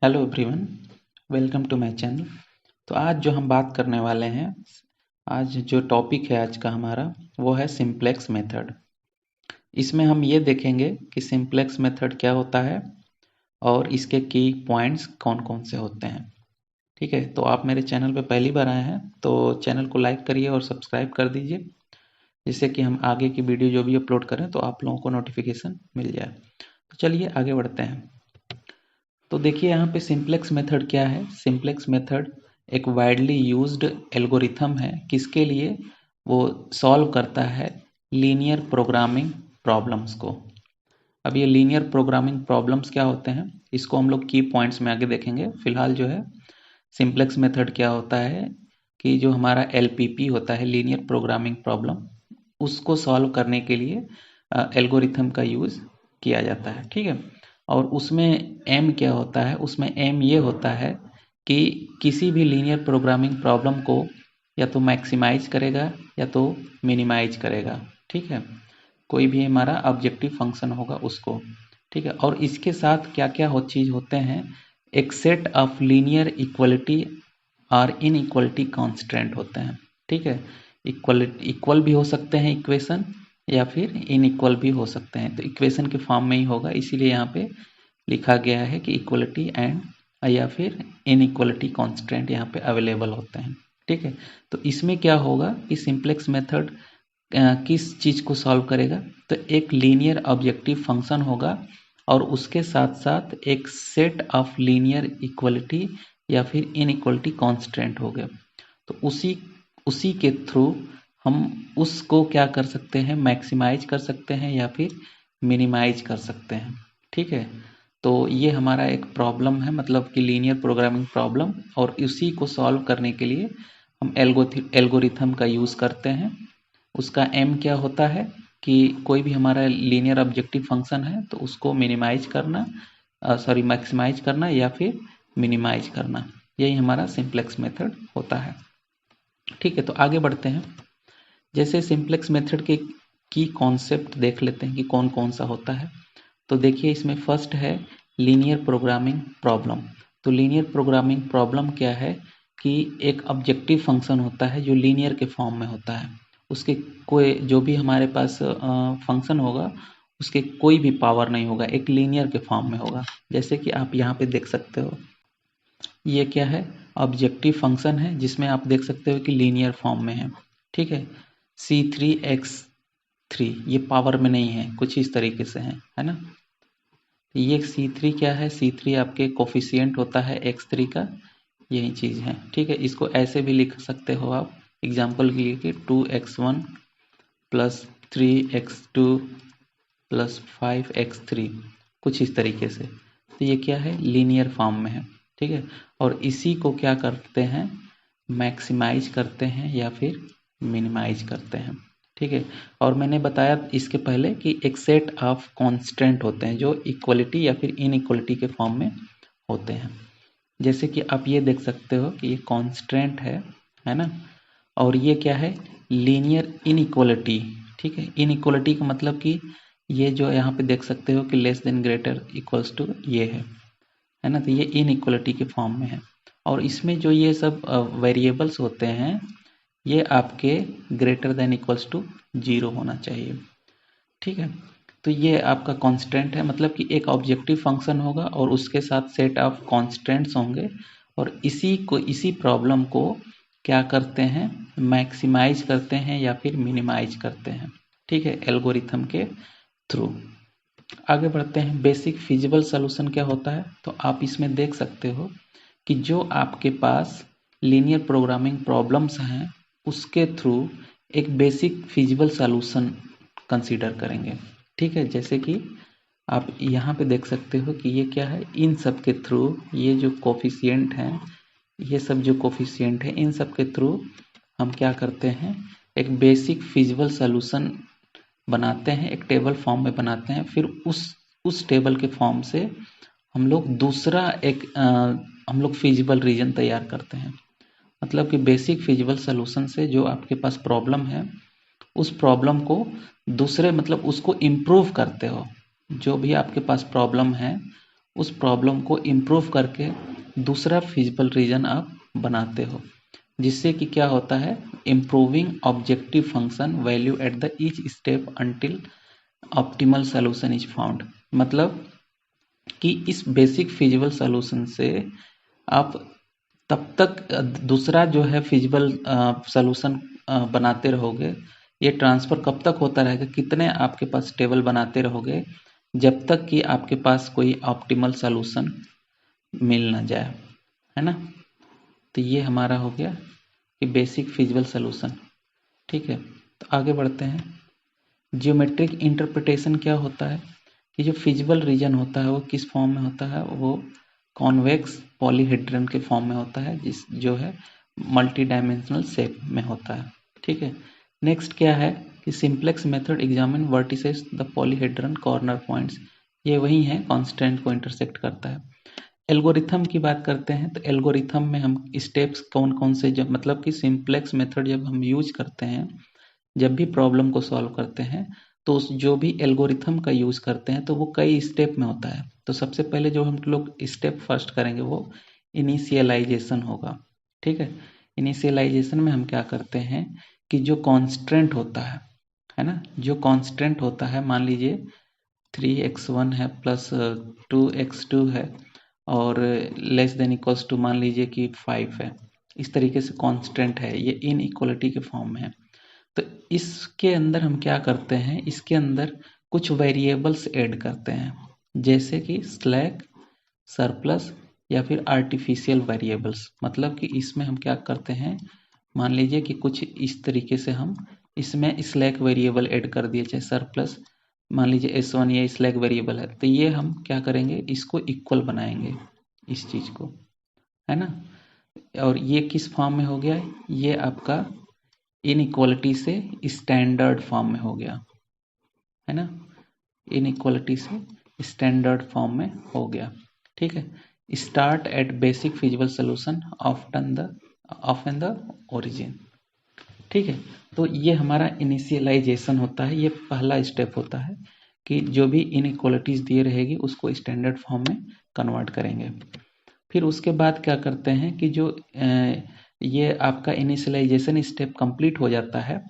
Hello everyone, welcome to my channel. तो आज जो हम बात करने वाले हैं, आज जो टॉपिक है आज का हमारा वो है सिंप्लेक्स मेथड। इसमें हम ये देखेंगे कि सिंप्लेक्स मेथड क्या होता है और इसके की पॉइंट्स कौन कौन से होते हैं। ठीक है, तो आप मेरे चैनल पे पहली बार आए हैं तो चैनल को लाइक करिए और सब्सक्राइब कर दीजिए, जिससे कि हम आगे की वीडियो जो भी अपलोड करें तो आप लोगों को नोटिफिकेशन मिल जाए। तो चलिए आगे बढ़ते हैं। तो देखिए यहाँ पे सिंप्लेक्स मेथड क्या है। सिंप्लेक्स मेथड एक वाइडली यूज्ड एल्गोरिथम है, किसके लिए? वो सॉल्व करता है लीनियर प्रोग्रामिंग प्रॉब्लम्स को। अब ये लीनियर प्रोग्रामिंग प्रॉब्लम्स क्या होते हैं, इसको हम लोग की पॉइंट्स में आगे देखेंगे। फिलहाल जो है सिंप्लेक्स मेथड क्या होता है कि जो हमारा एलपीपी होता है, लीनियर प्रोग्रामिंग प्रॉब्लम, उसको सॉल्व करने के लिए एल्गोरिथम का यूज़ किया जाता है। ठीक है, और उसमें एम क्या होता है? उसमें एम ये होता है कि किसी भी लीनियर प्रोग्रामिंग प्रॉब्लम को या तो मैक्सिमाइज करेगा या तो मिनिमाइज करेगा। ठीक है, कोई भी हमारा ऑब्जेक्टिव फंक्शन होगा उसको। ठीक है, और इसके साथ क्या क्या चीज़ होते हैं, एक सेट ऑफ लीनियर इक्वलिटी और इनइक्वलिटी कांस्टेंट होते हैं। ठीक है, इक्वल भी हो सकते हैं इक्वेशन, या फिर इनइक्वल भी हो सकते हैं। तो इक्वेशन के फॉर्म में ही होगा, इसीलिए यहाँ पे लिखा गया है कि इक्वलिटी एंड या फिर इनइक्वलिटी कांस्टेंट यहाँ पे अवेलेबल होते हैं। ठीक है, तो इसमें क्या होगा कि सिंप्लेक्स मेथड किस चीज़ को सॉल्व करेगा? तो एक लीनियर ऑब्जेक्टिव फंक्शन होगा और उसके साथ साथ एक सेट ऑफ लीनियर इक्वलिटी या फिर इनइक्वलिटी कांस्टेंट हो गया। तो उसी उसी के थ्रू हम उसको क्या कर सकते हैं, मैक्सिमाइज कर सकते हैं या फिर मिनिमाइज कर सकते हैं। ठीक है, तो ये हमारा एक प्रॉब्लम है, मतलब कि लीनियर प्रोग्रामिंग प्रॉब्लम, और इसी को सॉल्व करने के लिए हम एल्गोरिथम का यूज़ करते हैं। उसका एम क्या होता है कि कोई भी हमारा लीनियर ऑब्जेक्टिव फंक्शन है तो उसको मिनिमाइज करना, मैक्सिमाइज करना या फिर मिनिमाइज करना। यही हमारा सिंप्लेक्स मेथड होता है। ठीक है, तो आगे बढ़ते हैं। जैसे सिंप्लेक्स मेथड के की कॉन्सेप्ट देख लेते हैं कि कौन कौन सा होता है। तो देखिए इसमें फर्स्ट है लीनियर प्रोग्रामिंग प्रॉब्लम। तो लीनियर प्रोग्रामिंग प्रॉब्लम क्या है कि एक ऑब्जेक्टिव फंक्शन होता है जो लीनियर के फॉर्म में होता है। उसके कोई जो भी हमारे पास फंक्शन होगा उसके कोई भी पावर नहीं होगा, एक लीनियर के फॉर्म में होगा। जैसे कि आप यहाँ पे देख सकते हो, ये क्या है? ऑब्जेक्टिव फंक्शन है जिसमें आप देख सकते हो कि लीनियर फॉर्म में है। ठीक है, C3x3 ये पावर में नहीं है, कुछ इस तरीके से है ना। ये C3 क्या है? C3 आपके कोफिशिएंट होता है x3 का, यही चीज़ है। ठीक है, इसको ऐसे भी लिख सकते हो आप एग्जाम्पल के लिए कि 2x1 plus 3x2 plus 5x3, कुछ इस तरीके से। तो ये क्या है? लीनियर फॉर्म में है। ठीक है, और इसी को क्या करते हैं, मैक्सिमाइज करते हैं या फिर मिनिमाइज करते हैं। ठीक है, और मैंने बताया इसके पहले कि एक सेट ऑफ कांस्टेंट होते हैं जो इक्वलिटी या फिर इनइक्वलिटी के फॉर्म में होते हैं। जैसे कि आप ये देख सकते हो कि ये कांस्टेंट है ना, और ये क्या है? Linear inequality. ठीक है, इनइक्वलिटी का मतलब कि ये जो यहाँ पे देख सकते हो कि less than greater equals to ये है ना, तो ये इनइक्वलिटी के फॉर्म में है। और इसमें जो ये सब वेरिएबल्स होते हैं ये आपके ग्रेटर देन इक्वल्स टू 0 होना चाहिए। ठीक है, तो ये आपका कांस्टेंट है, मतलब कि एक ऑब्जेक्टिव फंक्शन होगा और उसके साथ सेट ऑफ कांस्टेंट्स होंगे, और इसी प्रॉब्लम को क्या करते हैं, मैक्सिमाइज करते हैं या फिर मिनिमाइज करते हैं। ठीक है, एल्गोरिथम के थ्रू। आगे बढ़ते हैं, बेसिक फिजिबल सॉल्यूशन क्या होता है। तो आप इसमें देख सकते हो कि जो आपके पास लीनियर प्रोग्रामिंग प्रॉब्लम्स हैं उसके थ्रू एक बेसिक फिजिबल सॉल्यूशन कंसीडर करेंगे। ठीक है, जैसे कि आप यहाँ पे देख सकते हो कि ये क्या है, इन सब के थ्रू ये जो कोफिशिएंट हैं, ये सब जो कोफिशिएंट है इन सब के थ्रू हम क्या करते हैं, एक बेसिक फिजिबल सॉल्यूशन बनाते हैं, एक टेबल फॉर्म में बनाते हैं। फिर उस टेबल के फॉर्म से हम लोग दूसरा एक हम लोग फिजिबल रीजन तैयार करते हैं। मतलब कि बेसिक फिजिबल सॉल्यूशन से जो आपके पास प्रॉब्लम है उस प्रॉब्लम को दूसरे, मतलब उसको इम्प्रूव करते हो। जो भी आपके पास प्रॉब्लम है उस प्रॉब्लम को इम्प्रूव करके दूसरा फिजिबल रीजन आप बनाते हो, जिससे कि क्या होता है, improving objective function value at the each step until optimal solution is found. मतलब कि इस बेसिक फिजिबल सोल्यूशन से आप तब तक दूसरा जो है फिजिबल सोल्यूशन बनाते रहोगे। ये ट्रांसफर कब तक होता रहेगा, कितने आपके पास टेबल बनाते रहोगे, जब तक कि आपके पास कोई ऑप्टिमल सोल्यूशन मिल ना जाए, है ना। तो ये हमारा हो गया कि बेसिक फिजिबल सोल्यूशन। ठीक है, तो आगे बढ़ते हैं। जियोमेट्रिक इंटरप्रिटेशन क्या होता है कि जो फिजिबल रीजन होता है वो किस फॉर्म में होता है, वो कॉन्वेक्स पॉलीहेड्रन के फॉर्म में होता है, जिस जो है मल्टी डायमेंशनल शेप में होता है। ठीक है, नेक्स्ट क्या है कि simplex method examine vertices the polyhedron corner points. ये वही है, कांस्टेंट को इंटरसेक्ट करता है। एल्गोरिथम की बात करते हैं तो एल्गोरिथम में हम स्टेप्स कौन कौन से, जब मतलब कि सिंप्लेक्स मेथड जब हम यूज करते हैं, जब भी प्रॉब्लम को सॉल्व करते हैं, तो उस जो भी एल्गोरिथम का यूज करते हैं तो वो कई स्टेप में होता है। तो सबसे पहले जो हम लोग स्टेप फर्स्ट करेंगे वो इनिशियलाइजेशन होगा। ठीक है, इनिशियलाइजेशन में हम क्या करते हैं कि जो कॉन्स्टेंट होता है ना, जो कॉन्स्टेंट होता है, मान लीजिए 3x1 है प्लस 2x2 है और लेस देन इक्वल्स टू मान लीजिए कि 5 है, इस तरीके से कॉन्स्टेंट है, ये इनइक्वालिटी के फॉर्म में है। तो इसके अंदर हम क्या करते हैं, इसके अंदर कुछ वेरिएबल्स ऐड करते हैं, जैसे कि स्लैक, सरप्लस या फिर आर्टिफिशियल वेरिएबल्स। मतलब कि इसमें हम क्या करते हैं, मान लीजिए कि कुछ इस तरीके से हम इसमें स्लैक वेरिएबल ऐड कर दिए, चाहे सरप्लस, मान लीजिए S1 ये स्लैक वेरिएबल है, तो ये हम क्या करेंगे, इसको इक्वल बनाएंगे इस चीज को, है ना। और ये किस फॉर्म में हो गया, ये आपका इनइक्वालिटी से स्टैंडर्ड फॉर्म में हो गया, है ना, इनइक्वालिटी से स्टैंडर्ड फॉर्म में हो गया। ठीक है, start at basic feasible solution often the origin. ठीक है, तो ये हमारा इनिशियलाइजेशन होता है, ये पहला स्टेप होता है कि जो भी इनइक्वालिटीज दिए रहेगी उसको स्टैंडर्ड फॉर्म में कन्वर्ट करेंगे। फिर उसके बाद क्या करते हैं कि जो ये आपका इनिशियलाइजेशन स्टेप कंप्लीट हो जाता है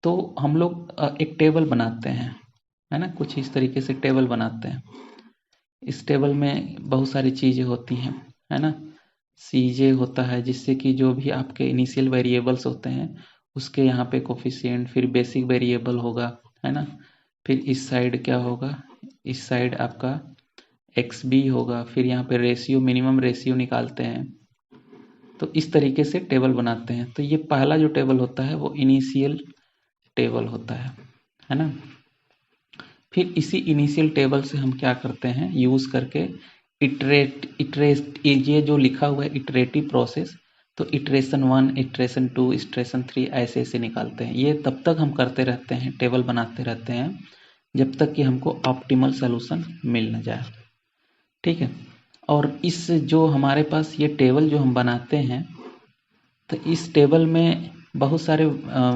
तो हम लोग एक टेबल बनाते हैं, है ना, कुछ इस तरीके से टेबल बनाते हैं। इस टेबल में बहुत सारी चीज़ें होती हैं, है ना। सीजे होता है, जिससे कि जो भी आपके इनिशियल वेरिएबल्स होते हैं उसके यहाँ पे कोफिशिएंट, फिर बेसिक वेरिएबल होगा, है ना। फिर इस साइड क्या होगा, इस साइड आपका एक्स बी होगा, फिर यहाँ पे रेशियो, मिनिमम रेशियो निकालते हैं। तो इस तरीके से टेबल बनाते हैं। तो ये पहला जो टेबल होता है वो इनिशियल टेबल होता है ना। फिर इसी इनिशियल टेबल से हम क्या करते हैं, यूज करके इटरेट ये जो लिखा हुआ है इटरेटिव प्रोसेस, तो इटरेशन 1, इटरेशन 2, इटरेशन 3 ऐसे ऐसे निकालते हैं। ये तब तक हम करते रहते हैं, टेबल बनाते रहते हैं, जब तक कि हमको ऑप्टिमल सोल्यूशन मिल न जाए। ठीक है, और इस जो हमारे पास ये टेबल जो हम बनाते हैं, तो इस टेबल में बहुत सारे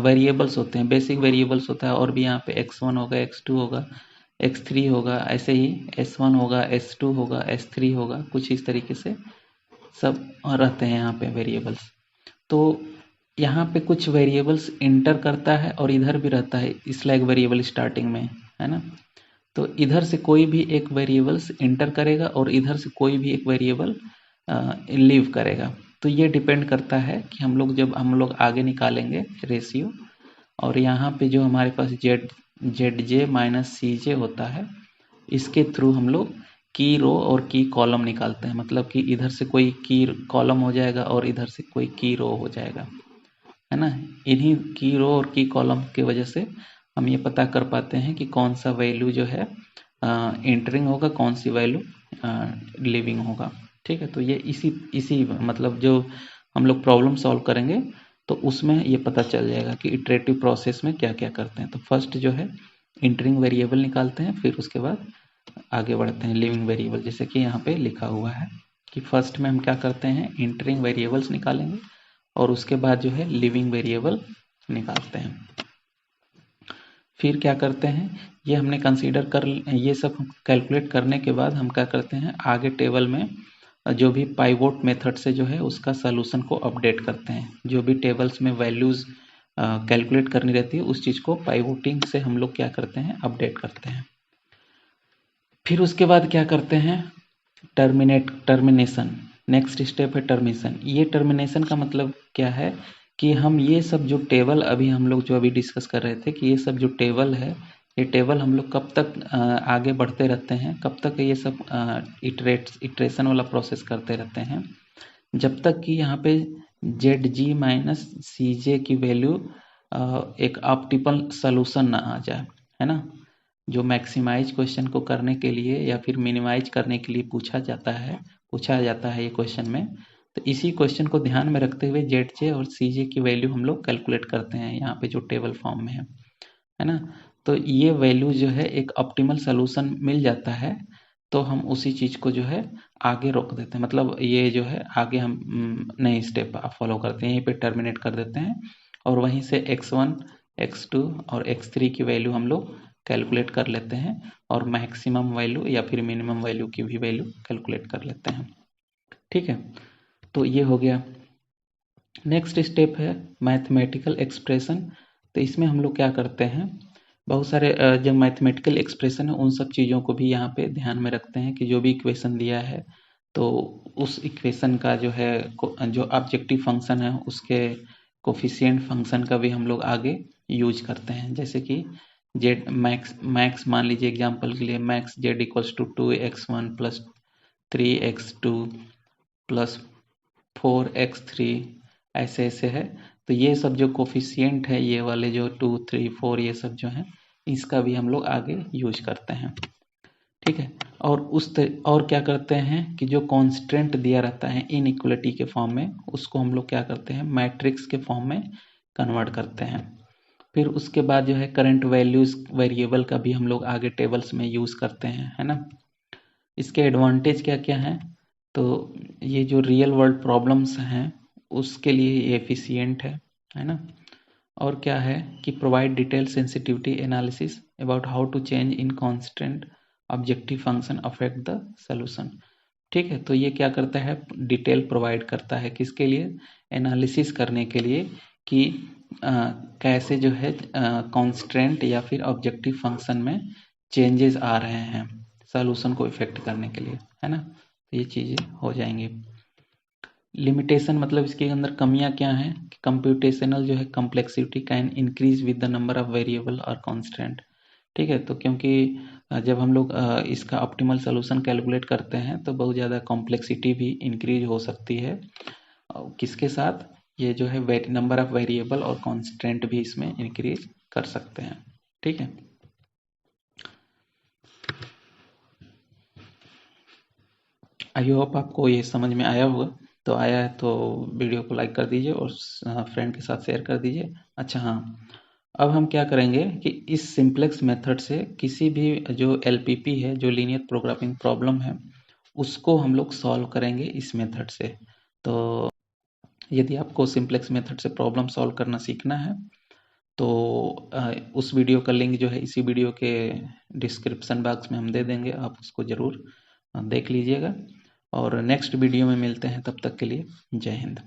वेरिएबल्स होते हैं, बेसिक वेरिएबल्स होता है, और भी यहाँ पे x1 होगा, x2 होगा, x3 होगा, ऐसे ही s1 होगा, s2 होगा, s3 होगा, कुछ इस तरीके से सब रहते हैं यहाँ पे वेरिएबल्स। तो यहाँ पे कुछ वेरिएबल्स इंटर करता है और इधर भी रहता है स्लैग वेरिएबल स्टार्टिंग में, है ना। तो इधर से कोई भी एक वेरिएबल्स इंटर करेगा और इधर से कोई भी एक वेरिएबल लीव करेगा। तो ये डिपेंड करता है कि जब हम लोग आगे निकालेंगे रेशियो, और यहाँ पे जो हमारे पास जेड जे माइनस सी जे होता है, इसके थ्रू हम लोग की रो और की कॉलम निकालते हैं। मतलब कि इधर से कोई की कॉलम हो जाएगा और इधर से कोई की रो हो जाएगा, है ना। इन्हीं की रो और की कॉलम की वजह से हम ये पता कर पाते हैं कि कौन सा वैल्यू जो है एंटरिंग होगा, कौन सी वैल्यू लिविंग होगा। ठीक है, तो ये इसी मतलब जो हम लोग प्रॉब्लम सॉल्व करेंगे तो उसमें ये पता चल जाएगा कि इटरेटिव प्रोसेस में क्या क्या करते हैं। तो फर्स्ट जो है इंटरिंग वेरिएबल निकालते हैं, फिर उसके बाद आगे बढ़ते हैं लिविंग वेरिएबल, जैसे कि यहाँ पे लिखा हुआ है कि फर्स्ट में हम क्या करते हैं, इंटरिंग वेरिएबल्स निकालेंगे और उसके बाद जो है लिविंग वेरिएबल निकालते हैं। फिर क्या करते हैं, ये हमने कंसीडर कर, ये सब कैलकुलेट करने के बाद हम क्या करते हैं, आगे टेबल में जो भी पाइवोट मेथड से जो है उसका सलूशन को अपडेट करते हैं। जो भी टेबल्स में वैल्यूज़ कैलकुलेट करनी रहती है उस चीज़ को पाइवोटिंग से हम लोग क्या करते हैं, अपडेट करते हैं। फिर उसके बाद क्या करते हैं, टर्मिनेशन। नेक्स्ट स्टेप है टर्मिनेशन। ये टर्मिनेशन का मतलब क्या है कि हम ये सब जो टेबल अभी हम लोग जो अभी डिस्कस कर रहे थे कि ये सब जो टेबल है, ये टेबल हम लोग कब तक आगे बढ़ते रहते हैं, कब तक ये सब इटरेशन वाला प्रोसेस करते रहते हैं, जब तक कि यहाँ पे जेड जी माइनस सी जे की वैल्यू एक ऑप्टिमल सॉल्यूशन ना आ जाए, है ना। जो मैक्सिमाइज क्वेश्चन को करने के लिए या फिर मिनिमाइज करने के लिए पूछा जाता है ये क्वेश्चन में। तो इसी क्वेश्चन को ध्यान में रखते हुए जेड जे और सी जे की वैल्यू हम लोग कैलकुलेट करते हैं यहाँ पे जो टेबल फॉर्म में है ना। तो ये वैल्यू जो है एक ऑप्टिमल सॉल्यूशन मिल जाता है तो हम उसी चीज़ को जो है आगे रोक देते हैं, मतलब ये जो है आगे हम नए स्टेप फॉलो करते हैं, यहीं पे टर्मिनेट कर देते हैं और वहीं से x1 x2 और x3 की वैल्यू हम लोग कैलकुलेट कर लेते हैं और मैक्सिमम वैल्यू या फिर मिनिमम वैल्यू की भी वैल्यू कैलकुलेट कर लेते हैं। ठीक है, तो ये हो गया। नेक्स्ट स्टेप है मैथमेटिकल एक्सप्रेशन। तो इसमें हम लोग क्या करते हैं, बहुत सारे जब मैथमेटिकल एक्सप्रेशन है उन सब चीज़ों को भी यहाँ पे ध्यान में रखते हैं कि जो भी इक्वेशन दिया है तो उस इक्वेशन का जो है जो ऑब्जेक्टिव फंक्शन है उसके कोफिशिएंट फंक्शन का भी हम लोग आगे यूज करते हैं। जैसे कि जेड मैक्स मान लीजिए एग्जांपल के लिए max Z equals to 2x1 plus 3x2 plus 4x3 ऐसे ऐसे है। तो ये सब जो कोफिशिएंट है ये वाले जो 2 3 4 ये सब जो है इसका भी हम लोग आगे यूज करते हैं। ठीक है, और और क्या करते हैं कि जो कॉन्स्टेंट दिया रहता है इनइक्वलिटी के फॉर्म में उसको हम लोग क्या करते हैं, मैट्रिक्स के फॉर्म में कन्वर्ट करते हैं। फिर उसके बाद जो है करंट वैल्यूज वेरिएबल का भी हम लोग आगे टेबल्स में यूज करते हैं, है ना। इसके एडवांटेज क्या क्या हैं, तो ये जो रियल वर्ल्ड प्रॉब्लम्स हैं उसके लिए ये एफिशिएंट है ना। और क्या है कि provide detail sensitivity analysis about how to change in constant objective function affect the solution. ठीक है, तो ये क्या करता है, डिटेल प्रोवाइड करता है किसके लिए, एनालिसिस करने के लिए कि कैसे जो है कांस्टेंट या फिर ऑब्जेक्टिव फंक्शन में चेंजेस आ रहे हैं सॉल्यूशन को इफेक्ट करने के लिए, है ना। तो ये चीज़ें हो जाएंगी। लिमिटेशन मतलब इसके अंदर कमियां क्या हैं, कंप्यूटेशनल जो है complexity can increase with the number of variable और कांस्टेंट। ठीक है, तो क्योंकि जब हम लोग इसका ऑप्टिमल सॉल्यूशन कैलकुलेट करते हैं तो बहुत ज़्यादा कॉम्प्लेक्सिटी भी इंक्रीज हो सकती है। किसके साथ, ये जो है नंबर ऑफ वेरिएबल और कांस्टेंट भी इसमें इंक्रीज कर सकते हैं। ठीक है, आई होप आपको ये समझ में आया होगा। तो आया है तो वीडियो को लाइक कर दीजिए और फ्रेंड के साथ शेयर कर दीजिए। अच्छा हाँ, अब हम क्या करेंगे कि इस सिंप्लेक्स मेथड से किसी भी जो एलपीपी है, जो लीनियर प्रोग्रामिंग प्रॉब्लम है, उसको हम लोग सॉल्व करेंगे इस मेथड से। तो यदि आपको सिंप्लेक्स मेथड से प्रॉब्लम सॉल्व करना सीखना है तो उस वीडियो का लिंक जो है इसी वीडियो के डिस्क्रिप्शन बॉक्स में हम दे देंगे, आप उसको ज़रूर देख लीजिएगा। और नेक्स्ट वीडियो में मिलते हैं, तब तक के लिए जय हिंद।